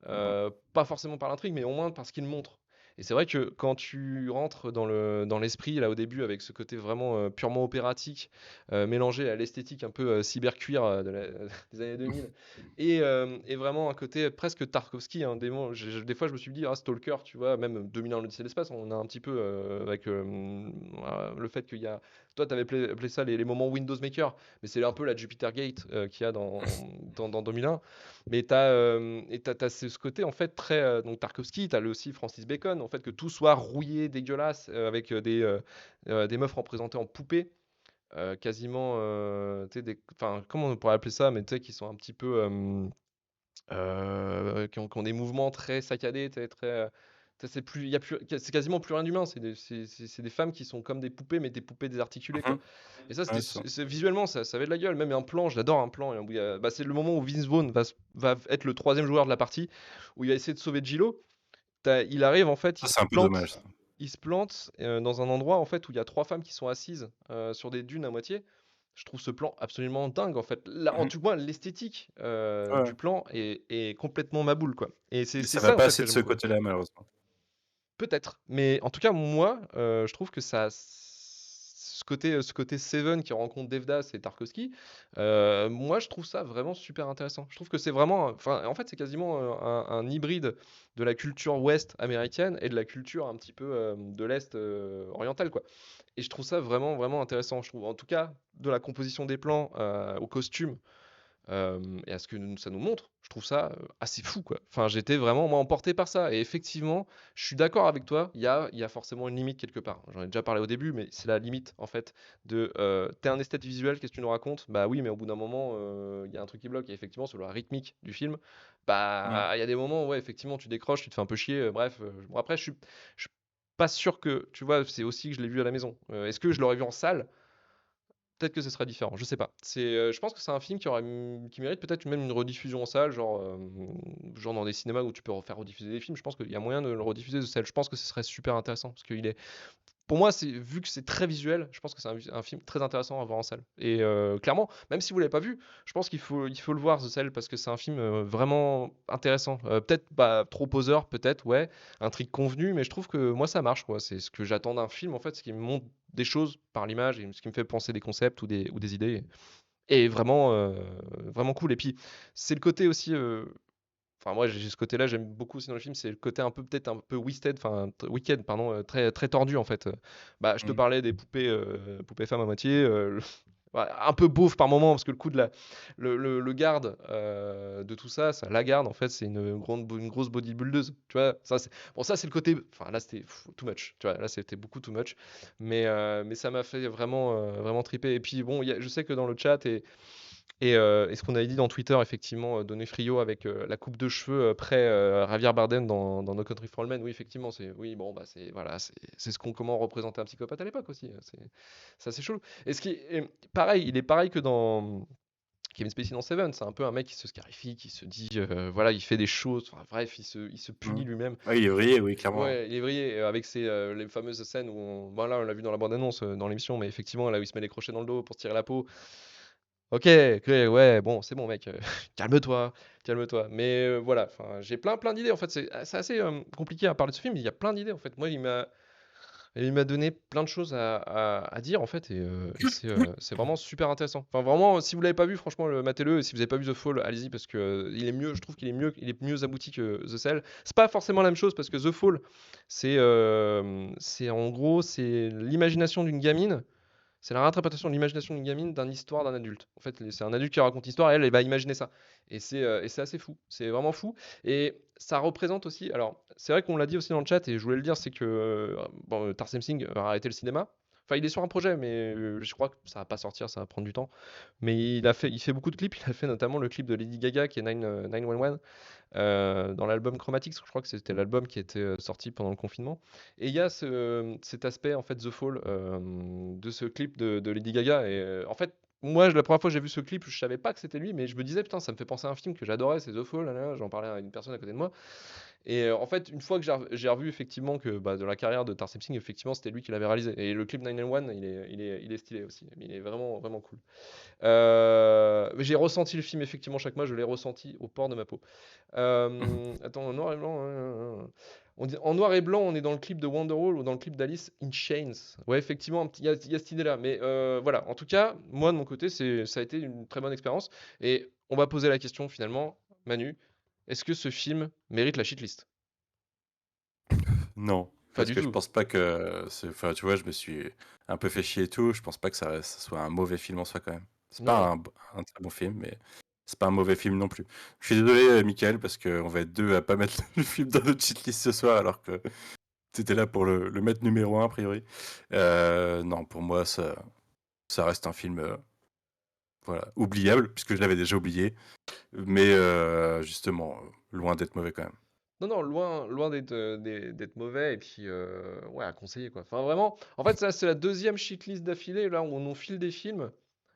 Ouais. Pas forcément par l'intrigue, mais au moins parce qu'il montre. Et c'est vrai que quand tu rentres dans l'esprit, là, au début, avec ce côté vraiment purement opératique, mélangé à l'esthétique un peu cybercuir des années 2000, et vraiment un côté presque Tarkovsky, hein, des fois, je me suis dit, ah, Stalker, tu vois, même 2001 l'Odyssée de l'espace, on a un petit peu avec le fait qu'il y a. Toi, tu avais appelé ça les moments Windows Maker, mais c'est un peu la Jupiter Gate qu'il y a dans 2001. Mais t'as ce côté en fait très donc Tarkovsky, t'as aussi Francis Bacon, en fait que tout soit rouillé, dégueulasse, avec des meufs représentées en poupées, quasiment, tu sais, enfin comment on pourrait appeler ça, mais tu sais qui sont un petit peu qui ont des mouvements très saccadés, très, c'est plus, il y a plus, c'est quasiment plus rien d'humain. C'est des femmes qui sont comme des poupées, mais des poupées désarticulées, quoi. Mhm. Et ça, Ouais, ça. visuellement, ça avait de la gueule. Même un plan, j'adore un plan. Où bah, c'est le moment où Vince Vaughn va être le troisième joueur de la partie, où il va essayer de sauver Gillo. Il arrive en fait, Ça, c'est un peu dommage, ça. il se plante dans un endroit en fait où il y a trois femmes qui sont assises sur des dunes à moitié. Je trouve ce plan absolument dingue en fait. Là, en Mhm. tout cas, l'esthétique Ouais. du plan est complètement ma boule, quoi. Et c'est Mais c'est ça va ça en pas fait assez que de j'aime ce beaucoup. côté-là, malheureusement. Peut-être, mais en tout cas, moi, je trouve que ce côté Seven qui rencontre Devdas et Tarkovsky, moi, je trouve ça vraiment super intéressant. Je trouve que c'est vraiment, enfin, en fait, c'est quasiment un hybride de la culture ouest américaine et de la culture un petit peu de l'est oriental, quoi. Et je trouve ça vraiment, vraiment intéressant. Je trouve, en tout cas, de la composition des plans aux costumes. Et à ce que ça nous montre, je trouve ça assez fou, quoi. Enfin, j'étais vraiment moi emporté par ça. Et effectivement, je suis d'accord avec toi. Il y a forcément une limite quelque part. J'en ai déjà parlé au début, mais c'est la limite en fait de. T'es un esthète visuel, qu'est-ce que tu nous racontes? Bah oui, mais au bout d'un moment, il y a un truc qui bloque. Et effectivement, sur la rythmique du film, Ouais. bah il y a des moments où ouais, effectivement, tu décroches, tu te fais un peu chier. Bref, bon, après, je suis pas sûr que, tu vois, c'est aussi que je l'ai vu à la maison. Est-ce que je l'aurais vu en salle? Peut-être que ce serait différent, je sais pas. Je pense que c'est un film qui mérite peut-être même une rediffusion en salle, genre dans des cinémas où tu peux faire rediffuser des films. Je pense qu'il y a moyen de le rediffuser de salle. Je pense que ce serait super intéressant parce qu'il est, pour moi, vu que c'est très visuel, je pense que c'est un film très intéressant à voir en salle. Et clairement, même si vous l'avez pas vu, je pense qu'il faut le voir The Cell parce que c'est un film vraiment intéressant. Peut-être pas trop poseur, peut-être, ouais, intrigue convenue, mais je trouve que moi ça marche, quoi. C'est ce que j'attends d'un film en fait, ce qui me montre des choses par l'image et ce qui me fait penser des concepts ou des idées. Et vraiment, vraiment cool. Et puis c'est le côté aussi. Enfin, moi, j'ai ce côté-là, j'aime beaucoup aussi dans le film, c'est le côté un peu, peut-être un peu Wicked, pardon, très, très tordu en fait. Bah, je te Mhm. parlais des poupées femmes à moitié, ouais, un peu beauf par moment, parce que le coup de le garde de tout ça, la garde en fait, c'est une grosse bodybuildeuse, tu vois. Bon, ça c'est le côté, enfin là c'était too much, tu vois, là c'était beaucoup too much, mais ça m'a fait vraiment, vraiment triper. Et puis bon, je sais que dans le chat et ce qu'on avait dit dans Twitter, effectivement, Donné Frio avec la coupe de cheveux près Javier Bardem dans No Country for Old Men, oui, effectivement, oui, bon, bah, voilà, c'est comment représenter un psychopathe à l'époque aussi. C'est assez chaud. Et ce qui est pareil, il est pareil que dans Kevin Spacey dans Seven, c'est un peu un mec qui se scarifie, qui se dit, voilà, il fait des choses, enfin, bref, il se punit Mhm. lui-même. Ouais, il est vrillé, oui, clairement. Ouais, il est vrillé avec les fameuses scènes où bon, là, on l'a vu dans la bande-annonce, dans l'émission, mais effectivement, là où il se met les crochets dans le dos pour se tirer la peau. Ok, ok, ouais, bon, c'est bon, mec, calme-toi, calme-toi. Mais voilà, enfin, j'ai plein d'idées. En fait, c'est assez compliqué à parler de ce film. Il y a plein d'idées. En fait, moi, il m'a donné plein de choses à dire, en fait, et c'est vraiment super intéressant. Enfin, vraiment, si vous l'avez pas vu, franchement, matez-le. Et si vous n'avez pas vu The Fall, allez-y parce que il est mieux. Je trouve qu'il est mieux abouti que The Cell. C'est pas forcément la même chose parce que The Fall, c'est en gros, c'est l'imagination d'une gamine. C'est la réinterprétation de l'imagination d'une gamine d'une histoire d'un adulte. En fait, c'est un adulte qui raconte l'histoire et elle va imaginer ça. Et c'est assez fou. C'est vraiment fou. Et ça représente aussi. Alors, c'est vrai qu'on l'a dit aussi dans le chat et je voulais le dire, c'est que bon, Tarsem Singh va arrêter le cinéma. Enfin, il est sur un projet, mais je crois que ça va pas sortir, ça va prendre du temps. Mais il fait beaucoup de clips. Il a fait notamment le clip de Lady Gaga qui est 911 dans l'album Chromatics. Je crois que c'était l'album qui était sorti pendant le confinement. Et il y a cet aspect en fait The Fall de ce clip de Lady Gaga. Et en fait, moi, la première fois que j'ai vu ce clip, je savais pas que c'était lui, mais je me disais putain, ça me fait penser à un film que j'adorais, c'est The Fall. Là, là. J'en parlais à une personne à côté de moi. Et en fait, une fois que j'ai revu effectivement que de la carrière de Tarsem Singh, effectivement, c'était lui qui l'avait réalisé. Et le clip 911, il est stylé aussi. Il est vraiment, vraiment cool. Mais j'ai ressenti le film, effectivement, chaque mois, je l'ai ressenti au port de ma peau. Attends, en noir et blanc. En noir et blanc, on est dans le clip de Wonderwall ou dans le clip d'Alice in Chains. Ouais, effectivement, il y a cette idée-là. Mais voilà, en tout cas, moi, de mon côté, ça a été une très bonne expérience. Et on va poser la question, finalement, Manu, est-ce que ce film mérite la shitlist? Non, Pas parce du que je tout. pense pas que enfin, tu vois, je me suis un peu fait chier et tout. Je pense pas que ça soit un mauvais film en soi quand même. C'est Non, pas non. un très bon film, mais c'est pas un mauvais film non plus. Je suis désolé, Michael, parce qu'on va être deux à pas mettre le film dans notre cheatlist ce soir, alors que t'étais là pour le mettre numéro 1 a priori. Non, pour moi, ça reste un film voilà, oubliable, puisque je l'avais déjà oublié, mais justement, loin d'être mauvais quand même. Non, non, loin d'être mauvais et puis ouais, à conseiller quoi. Enfin vraiment, en fait ça c'est la deuxième shitlist d'affilée là où on file des films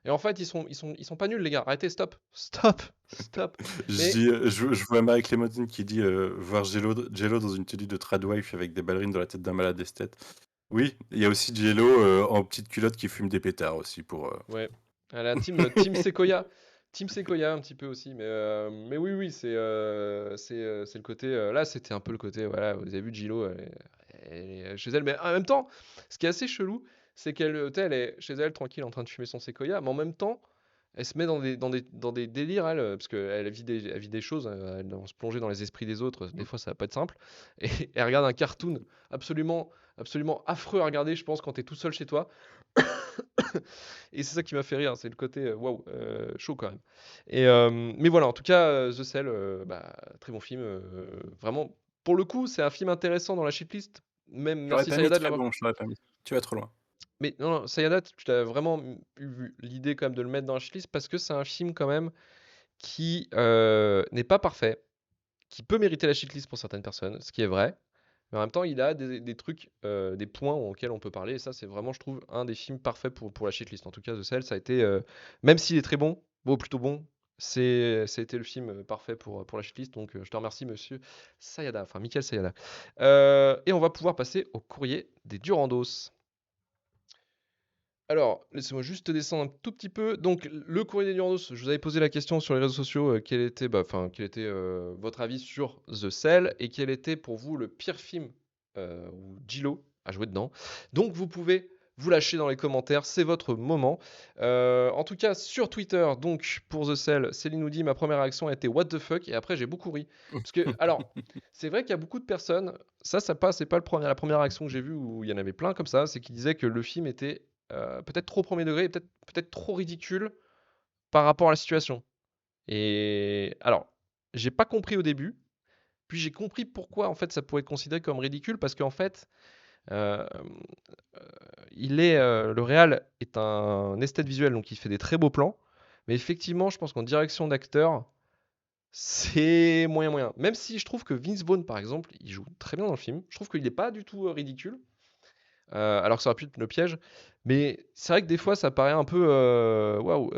et en fait ils sont pas nuls les gars. Arrêtez, stop, stop, stop. Je Mais dis, je vois Marie Clémentine qui dit voir Jello dans une tenue de tradwife avec des ballerines dans la tête d'un malade esthète. Oui, il y a aussi Jello en petite culotte qui fume des pétards aussi pour. ouais, à la team Sequoia, team Sequoia un petit peu aussi. Mais oui oui c'est le côté là c'était un peu le côté voilà vous avez vu Gillo elle est chez elle mais en même temps ce qui est assez chelou c'est qu'elle tu sais, elle est chez elle tranquille en train de fumer son Sequoia mais en même temps elle se met dans des délires, elle, parce qu'elle elle vit des choses, elle doit se plonger dans les esprits des autres, des fois ça va pas être simple. Et elle regarde un cartoon absolument, absolument affreux à regarder, je pense, quand t'es tout seul chez toi. Et c'est ça qui m'a fait rire, c'est le côté waouh, chaud quand même. Mais voilà, en tout cas, The Cell, très bon film. Vraiment, pour le coup, c'est un film intéressant dans la shitlist. Même Je l'aurais merci pas mis Sayada de très l'avoir. bon, je l'aurais pas mis. Tu vas trop loin. Mais non, non, Sayada, tu as vraiment eu l'idée quand même de le mettre dans la shitlist parce que c'est un film quand même qui n'est pas parfait, qui peut mériter la shitlist pour certaines personnes, ce qui est vrai. Mais en même temps, il a des trucs, des points auxquels on peut parler. Et ça, c'est vraiment, je trouve, un des films parfaits pour la shitlist. En tout cas, The Cell, ça a été, même s'il est très bon, bon, plutôt bon, ça a été le film parfait pour la shitlist. Donc, je te remercie, monsieur Sayada, enfin, Michael Sayada. Et on va pouvoir passer au courrier des Durandos. Alors, laissez-moi juste descendre un tout petit peu. Donc, le courrier des Durandos, je vous avais posé la question sur les réseaux sociaux, quel était votre avis sur The Cell et quel était pour vous le pire film où Gillo a joué dedans. Donc, vous pouvez vous lâcher dans les commentaires, c'est votre moment. En tout cas, sur Twitter, donc pour The Cell, Céline nous dit ma première réaction a été what the fuck et après j'ai beaucoup ri. Parce que, alors, c'est vrai qu'il y a beaucoup de personnes, c'est pas la première réaction que j'ai vue où il y en avait plein comme ça, c'est qu'ils disaient que le film était peut-être trop premier degré et peut-être trop ridicule par rapport à la situation. Et alors, j'ai pas compris au début, puis j'ai compris pourquoi en fait ça pourrait être considéré comme ridicule parce qu'en fait, euh, le réal est un esthète visuel donc il fait des très beaux plans, mais effectivement, je pense qu'en direction d'acteur, c'est moyen moyen. Même si je trouve que Vince Vaughn par exemple, il joue très bien dans le film, je trouve qu'il n'est pas du tout ridicule. Alors que ça aurait pu être le piège. Mais c'est vrai que des fois, ça paraît un peu. Waouh!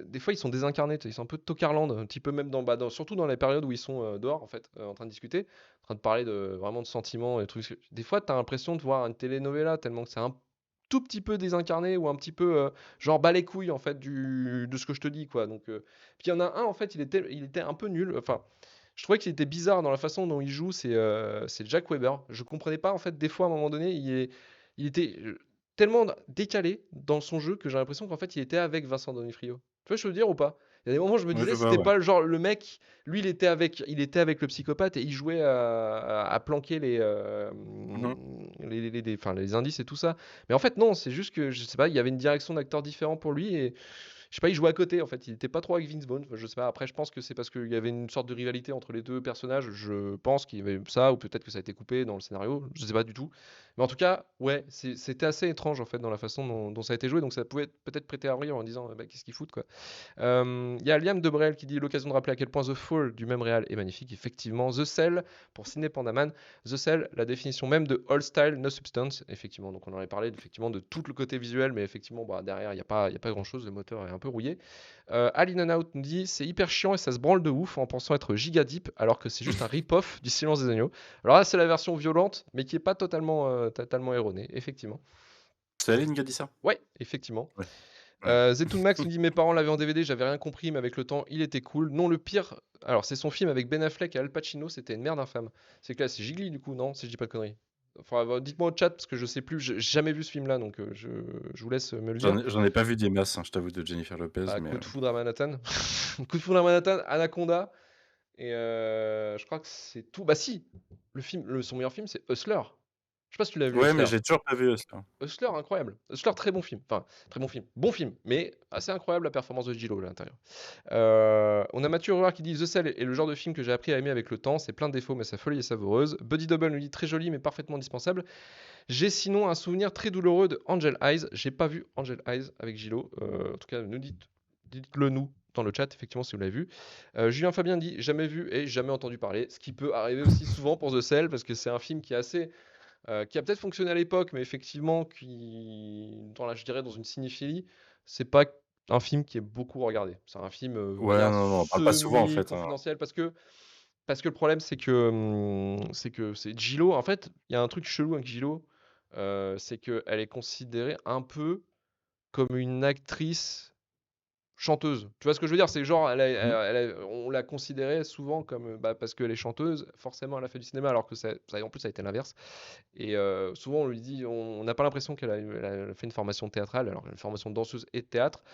Des fois, ils sont désincarnés. Ils sont un peu Tokarland, un petit peu même surtout dans les périodes où ils sont dehors, en fait, en train de discuter, en train de parler vraiment de sentiments et trucs. Des fois, tu as l'impression de voir une telenovela tellement que c'est un tout petit peu désincarné ou un petit peu genre bas les couilles en fait de ce que je te dis quoi. Donc puis il y en a un en fait il était un peu nul. Enfin je trouvais qu'il était bizarre dans la façon dont il joue, c'est Jack Weber. Je comprenais pas, en fait, des fois, à un moment donné, il était tellement décalé dans son jeu que j'ai l'impression qu'en fait, il était avec Vincent Donofrio. Tu vois, je veux dire ou pas? Il y a des moments où je me Ouais, je disais, vois, c'était ouais. pas le genre, le mec, lui, il était avec le psychopathe et il jouait à planquer Mhm. enfin, les indices et tout ça. Mais en fait, non, c'est juste que, je sais pas, il y avait une direction d'acteur différent pour lui et je sais pas, il jouait à côté en fait. Il était pas trop avec Vince Vaughn. Enfin, je sais pas. Après, je pense que c'est parce qu'il y avait une sorte de rivalité entre les deux personnages. Je pense qu'il y avait ça, ou peut-être que ça a été coupé dans le scénario. Je sais pas du tout. Mais en tout cas, ouais, c'était assez étrange en fait dans la façon dont ça a été joué. Donc ça pouvait peut-être prêter à rire en disant bah, qu'est-ce qu'ils foutent quoi. Il y a Liam Debrel qui dit l'occasion de rappeler à quel point The Fall du même réal est magnifique. Effectivement, The Cell pour Sidney Pandaman. The Cell, la définition même de All Style, No Substance. Effectivement, donc on aurait parlé effectivement de tout le côté visuel, mais effectivement, bah, derrière, il n'y a pas grand chose. Le moteur est un peu rouillé. Al In and Out nous dit c'est hyper chiant et ça se branle de ouf en pensant être giga deep, alors que c'est juste un rip-off du Silence des Agneaux. Alors là, c'est la version violente, mais qui est pas totalement erronée, effectivement. C'est Aline qui a dit ça? Ouais, effectivement. Ouais. Ouais. Zetoun Max nous dit mes parents l'avaient en DVD, j'avais rien compris, mais avec le temps, il était cool. Non, le pire, alors c'est son film avec Ben Affleck et Al Pacino, c'était une merde infâme. C'est que là, c'est Gigli du coup, non? Si je dis pas de conneries. Enfin, dites-moi au chat parce que je sais plus, j'ai jamais vu ce film-là, donc je vous laisse me le dire. J'en ai pas vu des masses, hein, je t'avoue, de Jennifer Lopez, Bah, mais Coup de foudre à Manhattan, Coup de foudre à Manhattan, Anaconda, et je crois que c'est tout. Bah si, son meilleur film, c'est Hustler. Je sais pas si tu l'as vu, ouais, mais Hustler. j'ai toujours pas vu ça. Hustler, incroyable. Hustler, très bon film. Enfin, très bon film. Bon film, mais assez incroyable la performance de Gillo à l'intérieur. On a Mathieu Ruard qui dit The Cell est le genre de film que j'ai appris à aimer avec le temps. C'est plein de défauts, mais sa folie est savoureuse. Buddy Double nous dit très joli, mais parfaitement indispensable. J'ai sinon un souvenir très douloureux de Angel Eyes. J'ai pas vu Angel Eyes avec Gillo. En tout cas, dites-le nous dans le chat, effectivement, si vous l'avez vu. Julien Fabien dit jamais vu et jamais entendu parler. Ce qui peut arriver aussi souvent pour The Cell, parce que c'est un film qui est assez. Qui a peut-être fonctionné à l'époque, mais effectivement, je dirais dans une cinéphilie, c'est pas un film qui est beaucoup regardé. C'est un film, on va Ouais, dire non, on parle pas souvent en fait, hein. semi-confidentiel parce que le problème, c'est que c'est Gillo. En fait, il y a un truc chelou avec Gillo, c'est qu'elle est considérée un peu comme une actrice chanteuse. Tu vois ce que je veux dire? C'est genre, on l'a considérée souvent comme, bah, parce qu'elle est chanteuse, forcément elle a fait du cinéma, alors que en plus ça a été l'inverse. Et souvent, on lui dit, on n'a pas l'impression elle a fait une formation théâtrale, alors une formation de danseuse et de théâtre.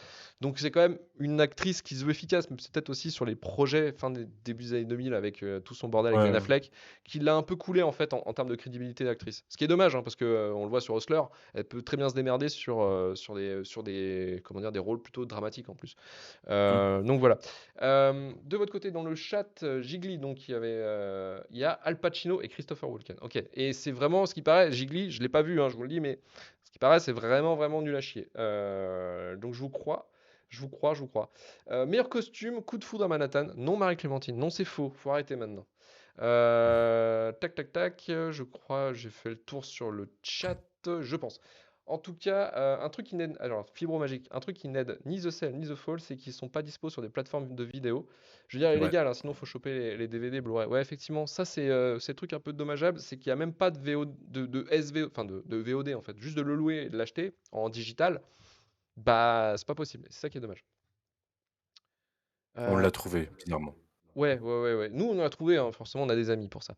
Donc c'est quand même une actrice qui se veut efficace, mais c'est peut-être aussi sur les projets fin des débuts des années 2000 avec tout son bordel avec Ben Ouais. Affleck, qui l'a un peu coulé en fait en termes de crédibilité d'actrice. Ce qui est dommage, hein, parce que on le voit sur Hustler, elle peut très bien se démerder sur des, comment dire, des rôles plutôt dramatiques en plus. Donc voilà. De votre côté, dans le chat, Gigli, donc il y a Al Pacino et Christopher Walken. Ok. Et c'est vraiment ce qui paraît, Gigli, je l'ai pas vu, hein, je vous le dis, mais ce qui paraît, c'est vraiment vraiment nul à chier. Donc je vous crois. Meilleur costume, Coup de foudre à Manhattan. Non, Marie-Clémentine. Non, c'est faux. Faut arrêter maintenant. Tac, tac, tac. Je crois, j'ai fait le tour sur le chat, je pense. En tout cas, un truc qui n'aide, alors Fibro Magique, un truc qui n'aide ni The Cell ni The Fall, c'est qu'ils sont pas dispo sur des plateformes de vidéo. Je veux dire, Ouais. illégal, hein, sinon faut choper les DVD, Blu-ray. Ouais, effectivement, ça c'est le truc un peu dommageable, c'est qu'il n'y a même pas de enfin de VOD en fait, juste de le louer et de l'acheter en digital. Bah, c'est pas possible. C'est ça qui est dommage. On Euh, l'a trouvé, bizarrement. Ouais. Nous, on en a trouvé, hein, forcément, on a des amis pour ça.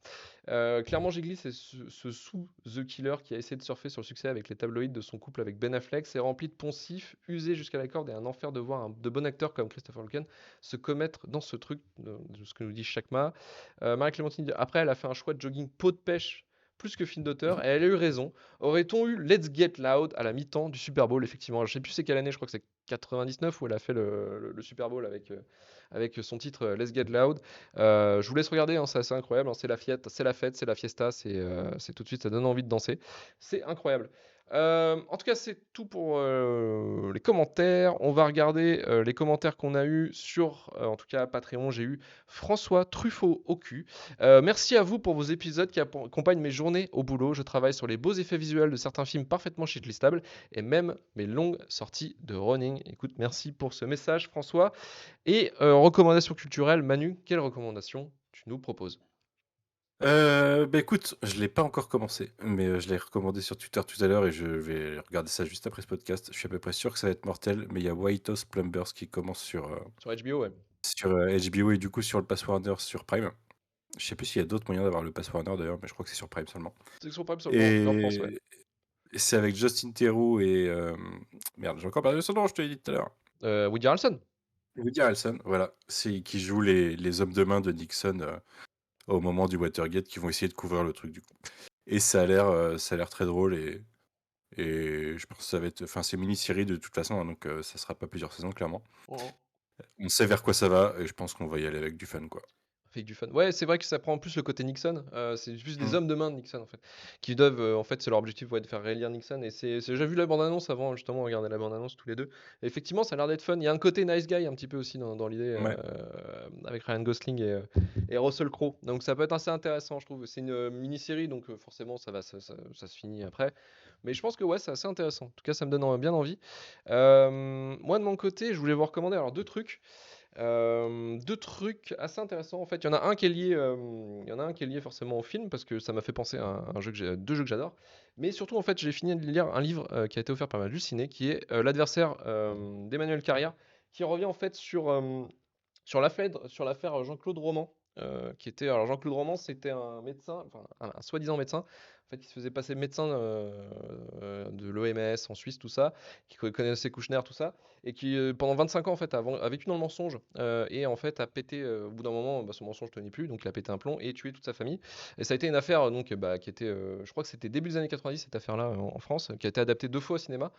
Clairement, Gigli, c'est ce sous The Killer qui a essayé de surfer sur le succès avec les tabloïds de son couple avec Ben Affleck. C'est rempli de poncifs, usé jusqu'à la corde et un enfer de voir de bons acteurs comme Christopher Walken se commettre dans ce truc, de ce que nous dit Chakma. Marie-Clémentine dit, après, elle a fait un choix de jogging peau de pêche plus que film d'auteur, et elle a eu raison. Aurait-on eu Let's Get Loud à la mi-temps du Super Bowl, effectivement. Alors, je sais plus c'est quelle année, je crois que c'est 99 où elle a fait le Super Bowl avec son titre Let's Get Loud. Je vous laisse regarder, hein, c'est assez incroyable. Hein, c'est la fête, c'est la fiesta, c'est tout de suite, ça donne envie de danser. C'est incroyable. En tout cas, c'est tout pour les commentaires. On va regarder les commentaires qu'on a eu sur, en tout cas, Patreon. J'ai eu François Truffaut au cul. Merci à vous pour vos épisodes qui accompagnent mes journées au boulot. Je travaille sur les beaux effets visuels de certains films parfaitement shitlistables et même mes longues sorties de running. Écoute, merci pour ce message, François. Et recommandation culturelle, Manu, quelle recommandation tu nous proposes? Bah écoute, je l'ai pas encore commencé, mais je l'ai recommandé sur Twitter tout à l'heure et je vais regarder ça juste après ce podcast. Je suis à peu près sûr que ça va être mortel, mais il y a White House Plumbers qui commence sur Sur HBO, ouais. HBO et du coup sur le Pass Warner sur Prime. Je sais plus s'il y a d'autres moyens d'avoir le Pass Warner d'ailleurs, mais je crois que c'est sur Prime seulement. C'est sur Prime seulement, en France, ouais. Et c'est avec Justin Theroux et merde, j'ai encore perdu son nom, je te l'ai dit tout à l'heure. Woody Harrelson. Woody Harrelson, voilà, c'est qui joue les hommes de main de Nixon au moment du Watergate qui vont essayer de couvrir le truc du coup. Et ça a l'air très drôle et Et je pense que ça va être, enfin, c'est une mini-série de toute façon, hein, donc ça sera pas plusieurs saisons, clairement. Mhm. On sait vers quoi ça va et je pense qu'on va y aller avec du fun, quoi. Avec du fun. Ouais, c'est vrai que ça prend en plus le côté Nixon. C'est plus des Mm. hommes de main de Nixon en fait, qui doivent en fait c'est leur objectif ouais, de faire réélire Nixon. Et j'ai vu la bande-annonce avant justement, regarder la bande-annonce tous les deux. Et effectivement, ça a l'air d'être fun. Il y a un côté nice guy un petit peu aussi dans l'idée Ouais. avec Ryan Gosling et Russell Crowe. Donc ça peut être assez intéressant, je trouve. C'est une mini-série, donc forcément ça se finit après. Mais je pense que ouais, c'est assez intéressant. En tout cas, ça me donne bien envie. Moi de mon côté, je voulais vous recommander alors deux trucs assez intéressants en fait. Il y en a un qui est lié forcément au film parce que ça m'a fait penser à deux jeux que j'adore. Mais surtout en fait, j'ai fini de lire un livre qui a été offert par ma Ciné, qui est L'adversaire d'Emmanuel Carrière, qui revient en fait sur l'affaire Jean-Claude Roman. Qui était alors Jean-Claude Roman, c'était un médecin, enfin un soi-disant médecin, en fait, qui se faisait passer médecin de l'OMS en Suisse, tout ça, qui connaissait Kouchner, tout ça, et qui pendant 25 ans en fait a vécu dans le mensonge et en fait a pété au bout d'un moment, bah, son mensonge tenait plus, donc il a pété un plomb et tué toute sa famille. Et ça a été une affaire donc bah, qui était, je crois que c'était début des années 90 cette affaire-là en France, qui a été adaptée 2 fois au cinéma,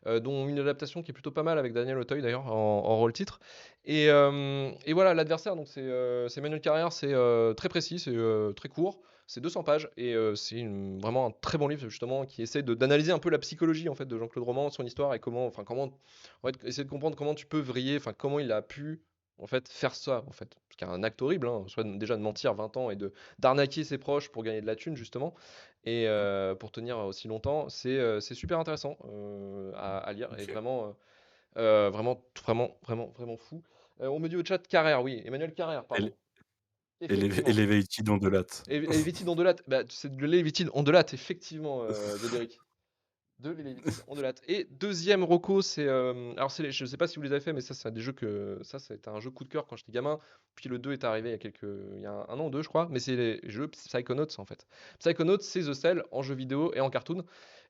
dont une adaptation qui est plutôt pas mal avec Daniel Auteuil d'ailleurs en rôle titre. Et voilà, l'adversaire, donc c'est Manuel Carrière, c'est très précis, c'est très court, c'est 200 pages et c'est vraiment un très bon livre justement qui essaie d'analyser un peu la psychologie en fait de Jean-Claude Roman, son histoire et comment en fait, essayer de comprendre comment tu peux vriller, enfin comment il a pu en fait faire ça en fait, parce qu'il y a un acte horrible, hein, soit déjà de mentir 20 ans et de d'arnaquer ses proches pour gagner de la thune justement et pour tenir aussi longtemps, c'est super intéressant à lire et Ok. vraiment fou. On me dit au chat Carrère, oui, Emmanuel Carrère, pardon. Et Effectivement. Elevated d'Ondelat. Et Lévitine ondulate, bah, c'est de l'élévitine ondulate, effectivement, Godéric. De l'élévitine ondulate. Et deuxième reco, alors je sais pas si vous les avez fait, mais ça, c'est des jeux ça, c'était un jeu coup de cœur quand j'étais gamin. Puis le 2 est arrivé il y a un an ou deux, je crois. Mais c'est les jeux Psychonauts, en fait. Psychonauts, c'est The Cell en jeu vidéo et en cartoon.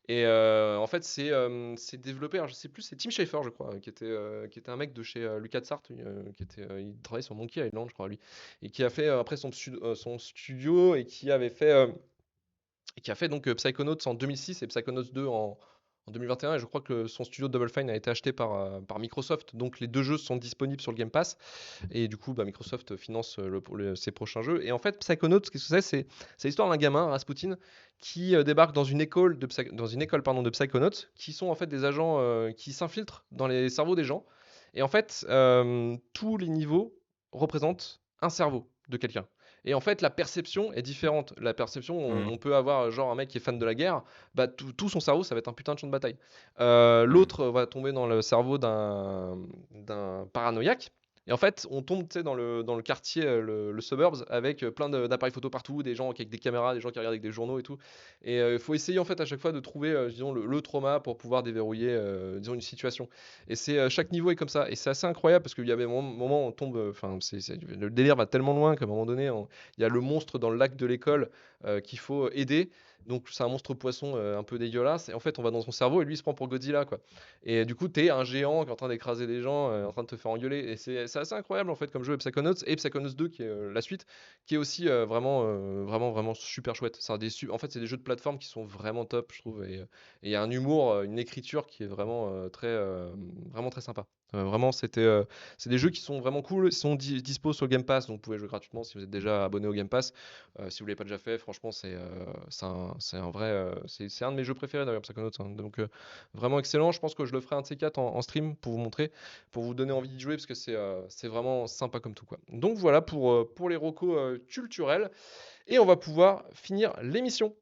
Et en fait, c'est développé, alors je sais plus, c'est Tim Schafer, je crois, qui était un mec de chez LucasArts, il travaillait sur Monkey Island, je crois, lui, et qui a fait après son studio et qui a fait donc Psychonauts en 2006 et Psychonauts 2 en 2021. Et je crois que son studio Double Fine a été acheté par Microsoft. Donc les deux jeux sont disponibles sur le Game Pass. Et du coup, bah, Microsoft finance ses prochains jeux. Et en fait, Psychonauts, qu'est-ce que c'est l'histoire d'un gamin, Rasputin, qui débarque dans une école de Psychonauts, qui sont en fait des agents qui s'infiltrent dans les cerveaux des gens. Et en fait, tous les niveaux représentent un cerveau de quelqu'un. Et en fait, la perception est différente. La perception, Mm. on peut avoir genre un mec qui est fan de la guerre, bah, tout son cerveau, ça va être un putain de champ de bataille. Mm. L'autre va tomber dans le cerveau d'un paranoïaque. Et en fait, on tombe dans le quartier, le suburbs, avec plein d'appareils photo partout, des gens avec des caméras, des gens qui regardent avec des journaux et tout. Et il faut essayer en fait à chaque fois de trouver, disons, le trauma pour pouvoir déverrouiller, disons, une situation. Et chaque niveau est comme ça. Et c'est assez incroyable parce qu'il y avait un moment où on tombe, enfin, le délire va tellement loin qu'à un moment donné, il y a le monstre dans le lac de l'école qu'il faut aider. Donc c'est un monstre poisson un peu dégueulasse. Et en fait, on va dans son cerveau et lui il se prend pour Godzilla, quoi. Et du coup, t'es un géant qui est en train d'écraser des gens, en train de te faire engueuler. Et c'est assez incroyable en fait comme jeu. Et Psychonauts 2 qui est la suite, qui est aussi vraiment super chouette. En fait, c'est des jeux de plateforme qui sont vraiment top, je trouve. Et il y a un humour, une écriture qui est vraiment très sympa. Vraiment, c'est des jeux qui sont vraiment cool. Ils sont dispo sur le Game Pass, donc vous pouvez jouer gratuitement si vous êtes déjà abonné au Game Pass. Si vous ne l'avez pas déjà fait, franchement, c'est un vrai. C'est un de mes jeux préférés d'ailleurs, Psychonauts, hein. Donc vraiment excellent. Je pense que je le ferai un de ces quatre en stream pour vous montrer, pour vous donner envie d'y jouer, parce que c'est vraiment sympa comme tout, quoi. Donc voilà pour les recos culturels. Et on va pouvoir finir l'émission.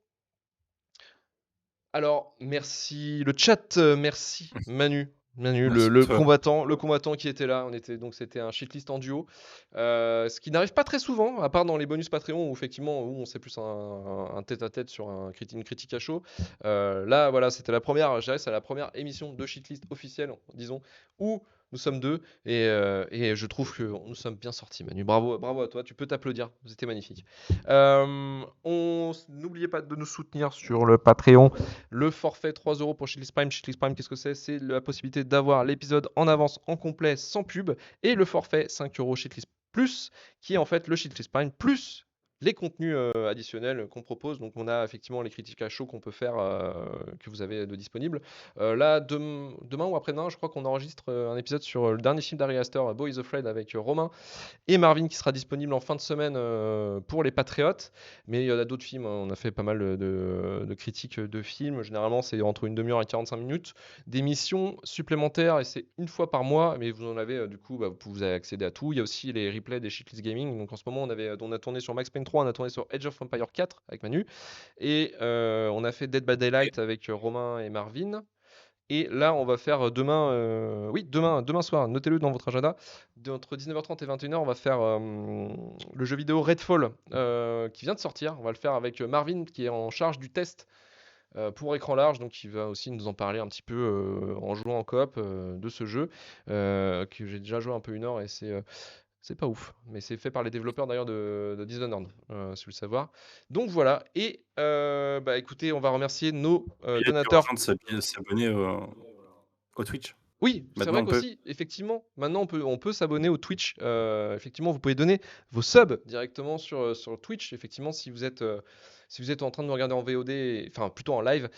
Alors, merci le chat, merci Manu. Manu, Merci le à toi. combattant qui était là. C'était un shitlist en duo. Ce qui n'arrive pas très souvent, à part dans les bonus Patreon où effectivement où on sait plus un tête-à-tête sur une critique à chaud. Là, voilà, c'était je dirais, c'est la première émission de shitlist officielle, disons, où nous sommes deux et je trouve que nous sommes bien sortis, Manu. Bravo, bravo à toi. Tu peux t'applaudir. C'était magnifique. N'oubliez pas de nous soutenir sur le Patreon. Le forfait 3 € pour Shitlist Prime. Shitlist Prime, qu'est-ce que c'est? C'est la possibilité d'avoir l'épisode en avance, en complet, sans pub. Et le forfait 5 € Shitlist Plus, qui est en fait le Shitlist Prime plus les contenus additionnels qu'on propose. Donc on a effectivement les critiques à chaud qu'on peut faire, que vous avez de disponibles. Là, demain ou après-demain, je crois qu'on enregistre un épisode sur le dernier film d'Ari Aster, Beau is Afraid, avec Romain et Marvin, qui sera disponible en fin de semaine pour les patriotes. Mais il y en a d'autres films, on a fait pas mal de critiques de films. Généralement, c'est entre une demi-heure et 45 minutes. D'émissions supplémentaires, et c'est une fois par mois, mais vous en avez du coup, vous avez accédé à tout. Il y a aussi les replays des Shitlist Gaming. Donc en ce moment, on a tourné sur Max Payne 3, on a tourné sur Age of Empire 4 avec Manu, et on a fait Dead by Daylight avec Romain et Marvin. Et là, on va faire demain, demain soir, notez-le dans votre agenda, entre 19h30 et 21h, on va faire le jeu vidéo Redfall qui vient de sortir. On va le faire avec Marvin, qui est en charge du test pour écran large, donc il va aussi nous en parler un petit peu en jouant en coop de ce jeu, que j'ai déjà joué un peu 1 heure, et c'est pas ouf, mais c'est fait par les développeurs d'ailleurs de Dishonored, si vous voulez le savoir. Donc voilà, et écoutez, on va remercier nos donateurs. De s'abonner au Twitch. Oui, c'est vrai Maintenant, on peut. qu'aussi, effectivement, maintenant on peut s'abonner au Twitch. Effectivement, vous pouvez donner vos subs directement sur Twitch. Effectivement, si vous êtes en train de nous regarder en VOD, enfin plutôt en live,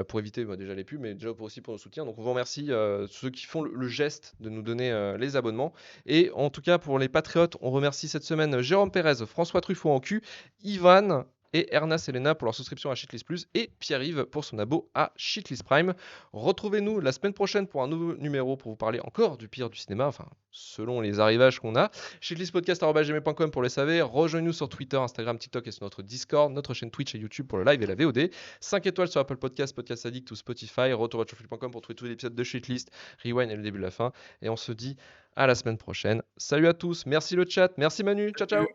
pour éviter déjà les pubs, mais déjà aussi pour nos soutiens. Donc on vous remercie ceux qui font le geste de nous donner les abonnements. Et en tout cas, pour les patriotes, on remercie cette semaine Jérôme Pérez, François Truffaut en cul, Ivan et Erna Selena pour leur souscription à Shitlist Plus, et Pierre-Yves pour son abo à Shitlist Prime. Retrouvez-nous la semaine prochaine pour un nouveau numéro pour vous parler encore du pire du cinéma, enfin selon les arrivages qu'on a. shitlistpodcast@gmail.com pour les SAV. Rejoignez-nous sur Twitter, Instagram, TikTok et sur notre Discord, notre chaîne Twitch et YouTube pour le live et la VOD. 5 étoiles sur Apple Podcasts, Podcast Addict ou Spotify. Retour@showflip.com pour trouver tous les épisodes de Shitlist, Rewind et le début de la fin. Et on se dit à la semaine prochaine. Salut à tous, merci le chat, merci Manu, ciao ciao.